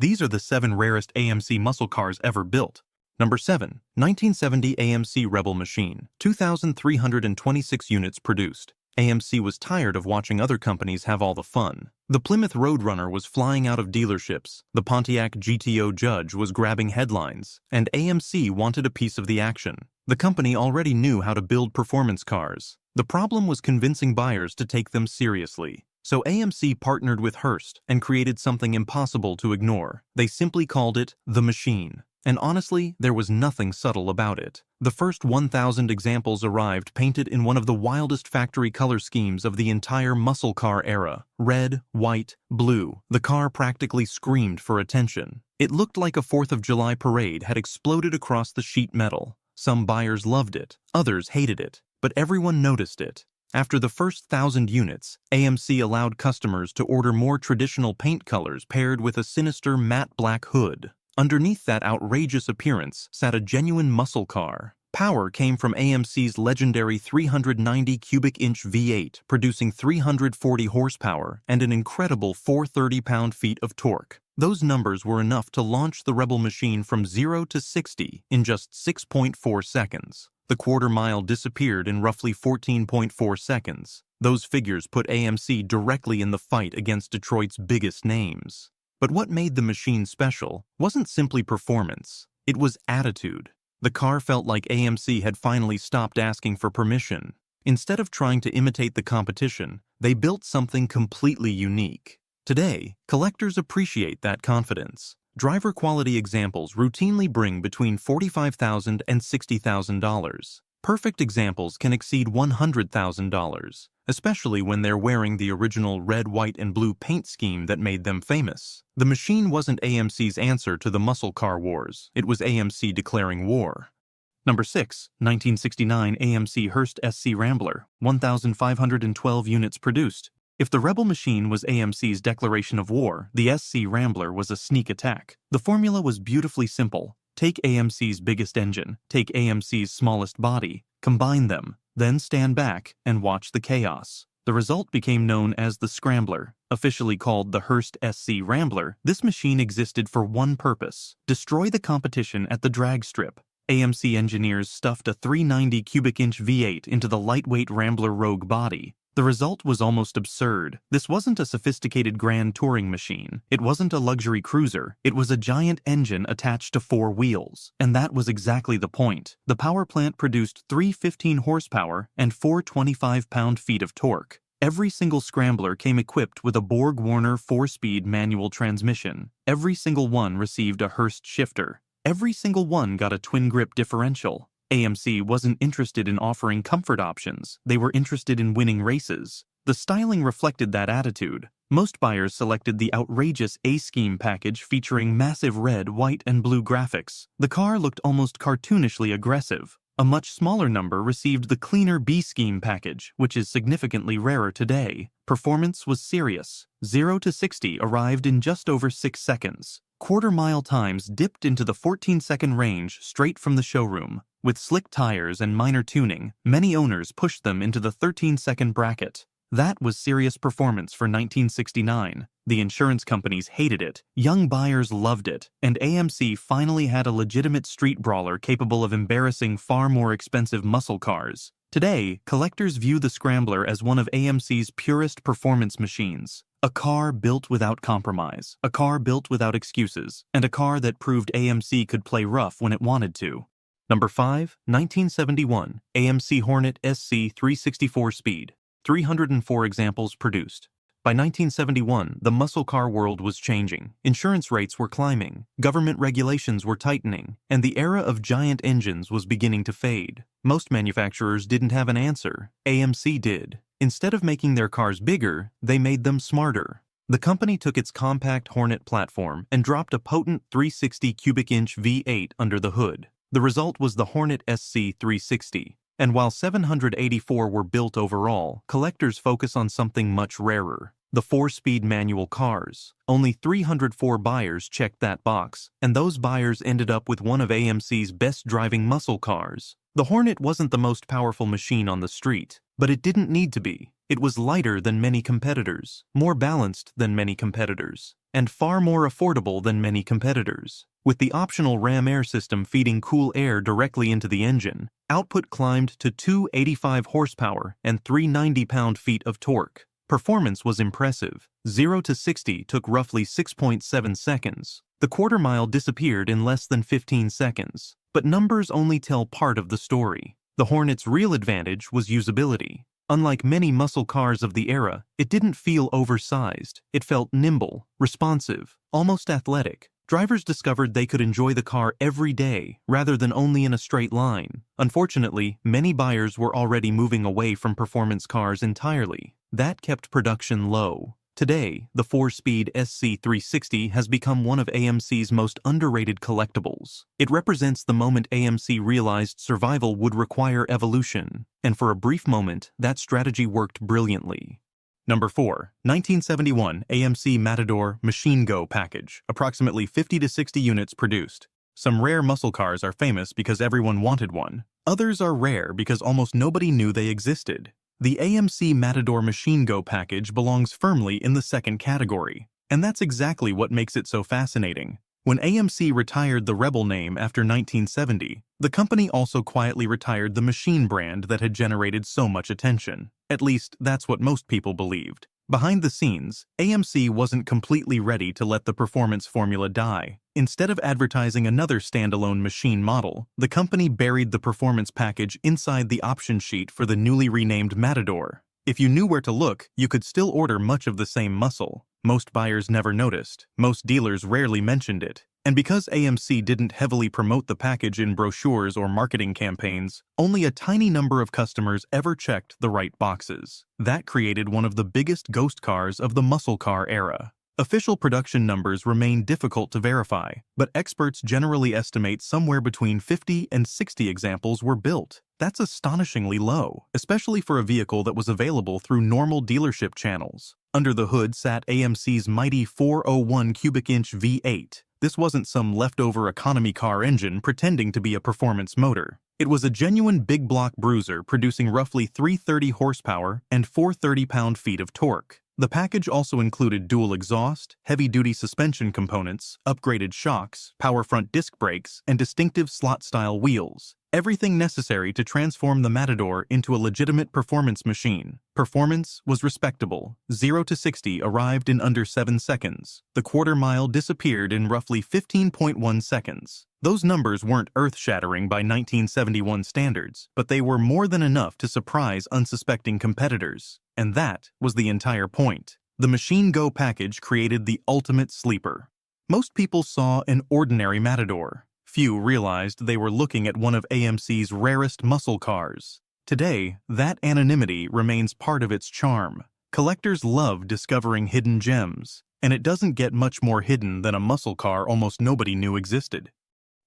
These are the 7 rarest AMC muscle cars ever built. Number 7. 1970 AMC Rebel Machine. 2,326 units produced. AMC was tired of watching other companies have all the fun. The Plymouth Roadrunner was flying out of dealerships, the Pontiac GTO Judge was grabbing headlines, and AMC wanted a piece of the action. The company already knew how to build performance cars. The problem was convincing buyers to take them seriously. So AMC partnered with Hearst and created something impossible to ignore. They simply called it the Machine. And honestly, there was nothing subtle about it. The first 1,000 examples arrived painted in one of the wildest factory color schemes of the entire muscle car era. Red, white, blue. The car practically screamed for attention. It looked like a 4th of July parade had exploded across the sheet metal. Some buyers loved it, others hated it, but everyone noticed it. After the first 1,000 units, AMC allowed customers to order more traditional paint colors paired with a sinister matte black hood. Underneath that outrageous appearance sat a genuine muscle car. Power came from AMC's legendary 390 cubic inch V8, producing 340 horsepower and an incredible 430 pound-feet of torque. Those numbers were enough to launch the Rebel Machine from 0 to 60 in just 6.4 seconds. The quarter-mile disappeared in roughly 14.4 seconds. Those figures put AMC directly in the fight against Detroit's biggest names. But what made the Machine special wasn't simply performance, it was attitude. The car felt like AMC had finally stopped asking for permission. Instead of trying to imitate the competition, they built something completely unique. Today, collectors appreciate that confidence. Driver quality examples routinely bring between $45,000 and $60,000. Perfect examples can exceed $100,000, especially when they're wearing the original red, white, and blue paint scheme that made them famous. The Machine wasn't AMC's answer to the muscle car wars. It was AMC declaring war. Number 6. 1969 AMC Hearst SC Rambler. 1,512 units produced. If the Rebel Machine was AMC's declaration of war, the SC Rambler was a sneak attack. The formula was beautifully simple. Take AMC's biggest engine, take AMC's smallest body, combine them, then stand back and watch the chaos. The result became known as the Scrambler. Officially called the Hearst SC Rambler, this machine existed for one purpose: destroy the competition at the drag strip. AMC engineers stuffed a 390 cubic inch V8 into the lightweight Rambler Rogue body. The result was almost absurd. This wasn't a sophisticated grand touring machine. It wasn't a luxury cruiser. It was a giant engine attached to 4 wheels. And that was exactly the point. The power plant produced 315 horsepower and 425 pound-feet of torque. Every single Scrambler came equipped with a Borg-Warner 4-speed manual transmission. Every single one received a Hearst shifter. Every single one got a twin-grip differential. AMC wasn't interested in offering comfort options. They were interested in winning races. The styling reflected that attitude. Most buyers selected the outrageous A-Scheme package featuring massive red, white, and blue graphics. The car looked almost cartoonishly aggressive. A much smaller number received the cleaner B-Scheme package, which is significantly rarer today. Performance was serious. 0 to 60 arrived in just over 6 seconds. Quarter-mile times dipped into the 14-second range straight from the showroom. With slick tires and minor tuning, many owners pushed them into the 13-second bracket. That was serious performance for 1969. The insurance companies hated it, young buyers loved it, and AMC finally had a legitimate street brawler capable of embarrassing far more expensive muscle cars. Today, collectors view the Scrambler as one of AMC's purest performance machines. A car built without compromise, a car built without excuses, and a car that proved AMC could play rough when it wanted to. Number 5. 1971 AMC Hornet SC 364 Speed. 304 examples produced. By 1971, the muscle car world was changing. Insurance rates were climbing, government regulations were tightening, and the era of giant engines was beginning to fade. Most manufacturers didn't have an answer. AMC did. Instead of making their cars bigger, they made them smarter. The company took its compact Hornet platform and dropped a potent 360 cubic inch V8 under the hood. The result was the Hornet SC 360. And while 784 were built overall, collectors focus on something much rarer: the 4-speed manual cars. Only 304 buyers checked that box, and those buyers ended up with one of AMC's best-driving muscle cars. The Hornet wasn't the most powerful machine on the street, but it didn't need to be. It was lighter than many competitors, more balanced than many competitors. and far more affordable than many competitors. With the optional ram air system feeding cool air directly into the engine, output climbed to 285 horsepower and 390 pound-feet of torque. Performance was impressive. 0 to 60 took roughly 6.7 seconds. The quarter-mile disappeared in less than 15 seconds. But numbers only tell part of the story. The Hornet's real advantage was usability. Unlike many muscle cars of the era, it didn't feel oversized. It felt nimble, responsive, almost athletic. Drivers discovered they could enjoy the car every day, rather than only in a straight line. Unfortunately, many buyers were already moving away from performance cars entirely. That kept production low. Today, the 4-speed SC360 has become one of AMC's most underrated collectibles. It represents the moment AMC realized survival would require evolution, and for a brief moment, that strategy worked brilliantly. Number 4. 1971 AMC Matador Machine Go Package, approximately 50 to 60 units produced. Some rare muscle cars are famous because everyone wanted one. Others are rare because almost nobody knew they existed. The AMC Matador Machine Go package belongs firmly in the second category, and that's exactly what makes it so fascinating. When AMC retired the Rebel name after 1970, the company also quietly retired the machine brand that had generated so much attention. At least, that's what most people believed. Behind the scenes, AMC wasn't completely ready to let the performance formula die. Instead of advertising another standalone machine model, the company buried the performance package inside the option sheet for the newly renamed Matador. If you knew where to look, you could still order much of the same muscle. Most buyers never noticed. Most dealers rarely mentioned it. And because AMC didn't heavily promote the package in brochures or marketing campaigns, only a tiny number of customers ever checked the right boxes. That created one of the biggest ghost cars of the muscle car era. Official production numbers remain difficult to verify, but experts generally estimate somewhere between 50 and 60 examples were built. That's astonishingly low, especially for a vehicle that was available through normal dealership channels. Under the hood sat AMC's mighty 401 cubic inch V8. This wasn't some leftover economy car engine pretending to be a performance motor. It was a genuine big block bruiser producing roughly 330 horsepower and 430 pound-feet of torque. The package also included dual exhaust, heavy-duty suspension components, upgraded shocks, power front disc brakes, and distinctive slot-style wheels. Everything necessary to transform the Matador into a legitimate performance machine. Performance was respectable. 0 to 60 arrived in under 7 seconds. The quarter mile disappeared in roughly 15.1 seconds. Those numbers weren't earth-shattering by 1971 standards, but they were more than enough to surprise unsuspecting competitors. And that was the entire point. The Machine Go package created the ultimate sleeper. Most people saw an ordinary Matador. Few realized they were looking at one of AMC's rarest muscle cars. Today, that anonymity remains part of its charm. Collectors love discovering hidden gems, and it doesn't get much more hidden than a muscle car almost nobody knew existed.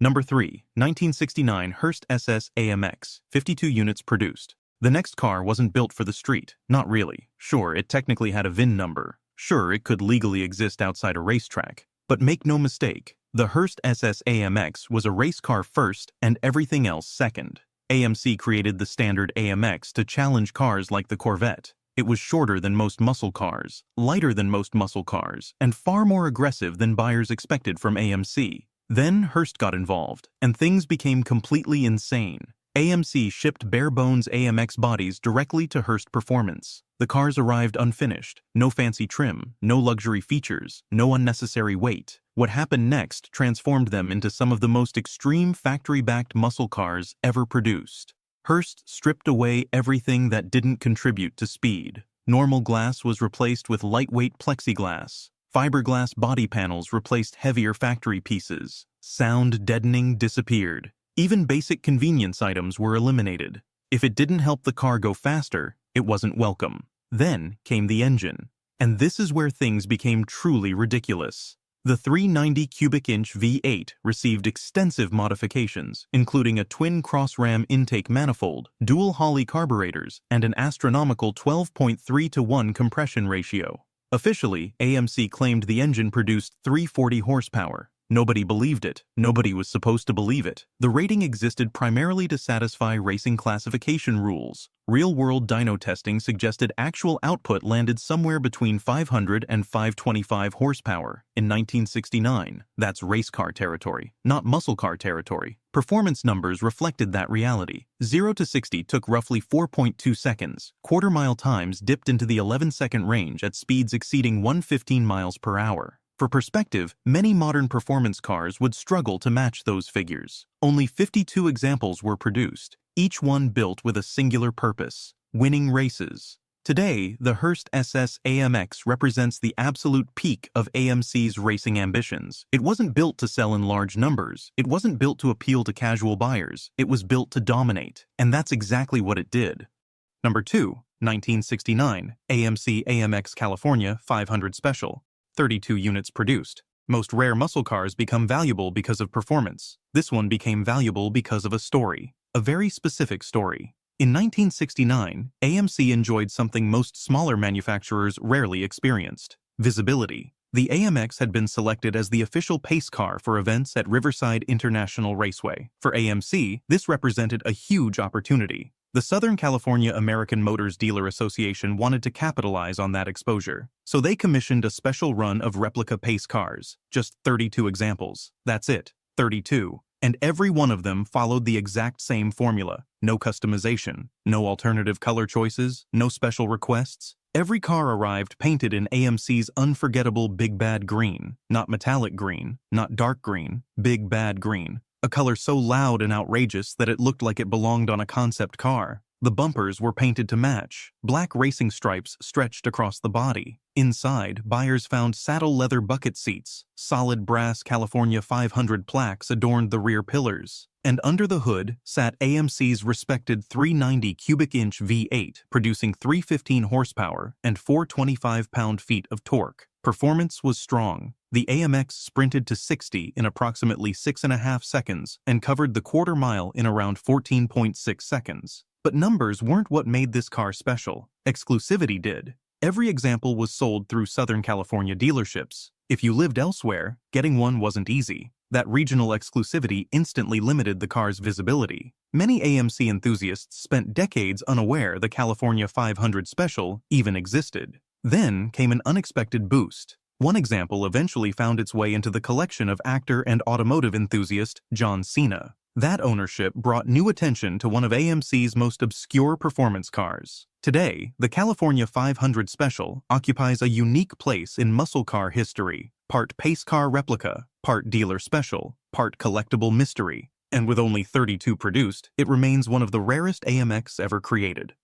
Number 3. 1969 Hurst SS AMX, 52 units produced. The next car wasn't built for the street. Not really. Sure, it technically had a VIN number. Sure, it could legally exist outside a racetrack. But make no mistake, the Hurst SS AMX was a race car first and everything else second. AMC created the standard AMX to challenge cars like the Corvette. It was shorter than most muscle cars, lighter than most muscle cars, and far more aggressive than buyers expected from AMC. Then Hurst got involved, and things became completely insane. AMC shipped bare-bones AMX bodies directly to Hurst Performance. The cars arrived unfinished, no fancy trim, no luxury features, no unnecessary weight. What happened next transformed them into some of the most extreme factory-backed muscle cars ever produced. Hurst stripped away everything that didn't contribute to speed. Normal glass was replaced with lightweight plexiglass. Fiberglass body panels replaced heavier factory pieces. Sound deadening disappeared. Even basic convenience items were eliminated. If it didn't help the car go faster, it wasn't welcome. Then came the engine. And this is where things became truly ridiculous. The 390 cubic inch V8 received extensive modifications, including a twin cross-ram intake manifold, dual Holley carburetors, and an astronomical 12.3:1 compression ratio. Officially, AMC claimed the engine produced 340 horsepower. Nobody believed it. Nobody was supposed to believe it. The rating existed primarily to satisfy racing classification rules. Real-world dyno testing suggested actual output landed somewhere between 500 and 525 horsepower. In 1969, that's race car territory, not muscle car territory. Performance numbers reflected that reality. 0 to 60 took roughly 4.2 seconds. Quarter-mile times dipped into the 11-second range at speeds exceeding 115 miles per hour. For perspective, many modern performance cars would struggle to match those figures. Only 52 examples were produced, each one built with a singular purpose: winning races. Today, the Hurst SS AMX represents the absolute peak of AMC's racing ambitions. It wasn't built to sell in large numbers. It wasn't built to appeal to casual buyers. It was built to dominate, and that's exactly what it did. Number 2, 1969, AMC AMX California 500 Special. 32 units produced. Most rare muscle cars become valuable because of performance. This one became valuable because of a story. A very specific story. In 1969, AMC enjoyed something most smaller manufacturers rarely experienced: visibility. The AMX had been selected as the official pace car for events at Riverside International Raceway. For AMC, this represented a huge opportunity. The Southern California American Motors Dealer Association wanted to capitalize on that exposure, so they commissioned a special run of replica pace cars. Just 32 examples. That's it, 32. And every one of them followed the exact same formula. No customization, no alternative color choices, no special requests. Every car arrived painted in AMC's unforgettable Big Bad Green. Not metallic green, not dark green, Big Bad Green. A color so loud and outrageous that it looked like it belonged on a concept car. The bumpers were painted to match. Black racing stripes stretched across the body. Inside, buyers found saddle leather bucket seats. Solid brass California 500 plaques adorned the rear pillars. And under the hood sat AMC's respected 390 cubic inch V8, producing 315 horsepower and 425 pound-feet of torque. Performance was strong. The AMX sprinted to 60 in approximately 6.5 seconds and covered the quarter mile in around 14.6 seconds. But numbers weren't what made this car special. Exclusivity did. Every example was sold through Southern California dealerships. If you lived elsewhere, getting one wasn't easy. That regional exclusivity instantly limited the car's visibility. Many AMC enthusiasts spent decades unaware the California 500 Special even existed. Then came an unexpected boost. One example eventually found its way into the collection of actor and automotive enthusiast John Cena. That ownership brought new attention to one of AMC's most obscure performance cars. Today, the California 500 Special occupies a unique place in muscle car history. Part pace car replica, part dealer special, part collectible mystery. And with only 32 produced, it remains one of the rarest AMX ever created.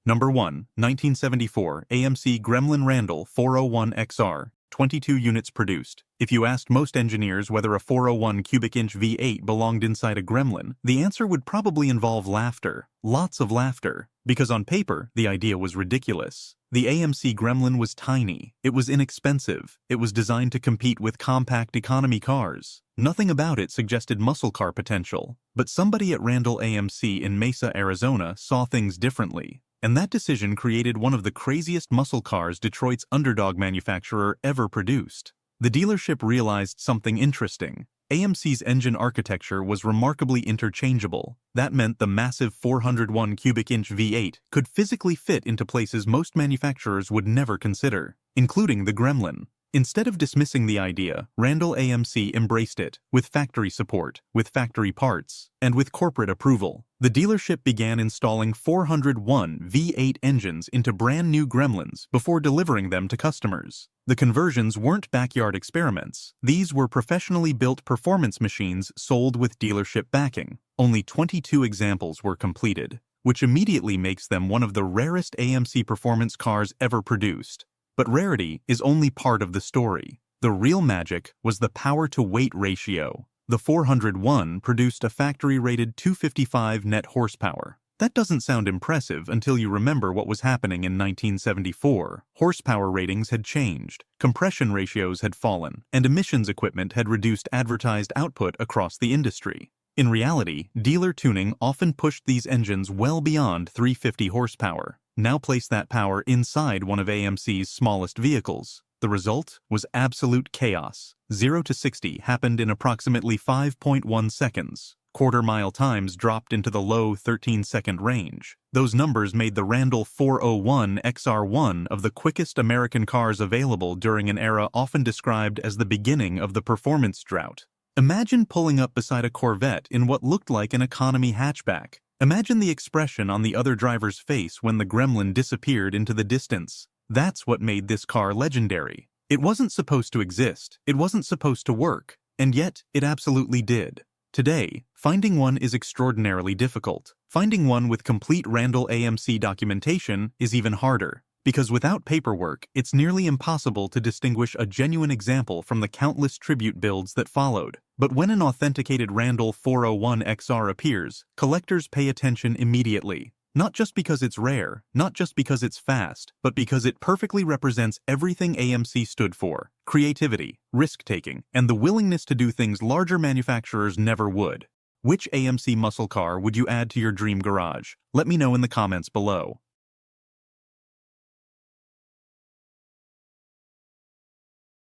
Number 1, 1974 AMC Gremlin Randall 401 XR. 22 units produced. If you asked most engineers whether a 401 cubic inch V8 belonged inside a Gremlin, the answer would probably involve laughter. Lots of laughter. Because on paper, the idea was ridiculous. The AMC Gremlin was tiny. It was inexpensive. It was designed to compete with compact economy cars. Nothing about it suggested muscle car potential. But somebody at Randall AMC in Mesa, Arizona saw things differently. And that decision created one of the craziest muscle cars Detroit's underdog manufacturer ever produced. The dealership realized something interesting. AMC's engine architecture was remarkably interchangeable. That meant the massive 401 cubic inch V8 could physically fit into places most manufacturers would never consider, including the Gremlin. Instead of dismissing the idea, Randall AMC embraced it, with factory support, with factory parts, and with corporate approval. The dealership began installing 401 V8 engines into brand new Gremlins before delivering them to customers. The conversions weren't backyard experiments. These were professionally built performance machines sold with dealership backing. Only 22 examples were completed, which immediately makes them one of the rarest AMC performance cars ever produced. But rarity is only part of the story. The real magic was the power-to-weight ratio. The 401 produced a factory-rated 255 net horsepower. That doesn't sound impressive until you remember what was happening in 1974. Horsepower ratings had changed, compression ratios had fallen, and emissions equipment had reduced advertised output across the industry. In reality, dealer tuning often pushed these engines well beyond 350 horsepower. Now place that power inside one of AMC's smallest vehicles. The result was absolute chaos. 0 to 60 happened in approximately 5.1 seconds. Quarter-mile times dropped into the low 13-second range. Those numbers made the Randall 401 XR one of the quickest American cars available during an era often described as the beginning of the performance drought. Imagine pulling up beside a Corvette in what looked like an economy hatchback. Imagine the expression on the other driver's face when the gremlin disappeared into the distance. That's what made this car legendary. It wasn't supposed to exist, it wasn't supposed to work, and yet it absolutely did. Today, finding one is extraordinarily difficult. Finding one with complete Randall AMC documentation is even harder, because without paperwork, it's nearly impossible to distinguish a genuine example from the countless tribute builds that followed. But when an authenticated Randall 401 XR appears, collectors pay attention immediately. Not just because it's rare, not just because it's fast, but because it perfectly represents everything AMC stood for: creativity, risk-taking, and the willingness to do things larger manufacturers never would. Which AMC muscle car would you add to your dream garage? Let me know in the comments below.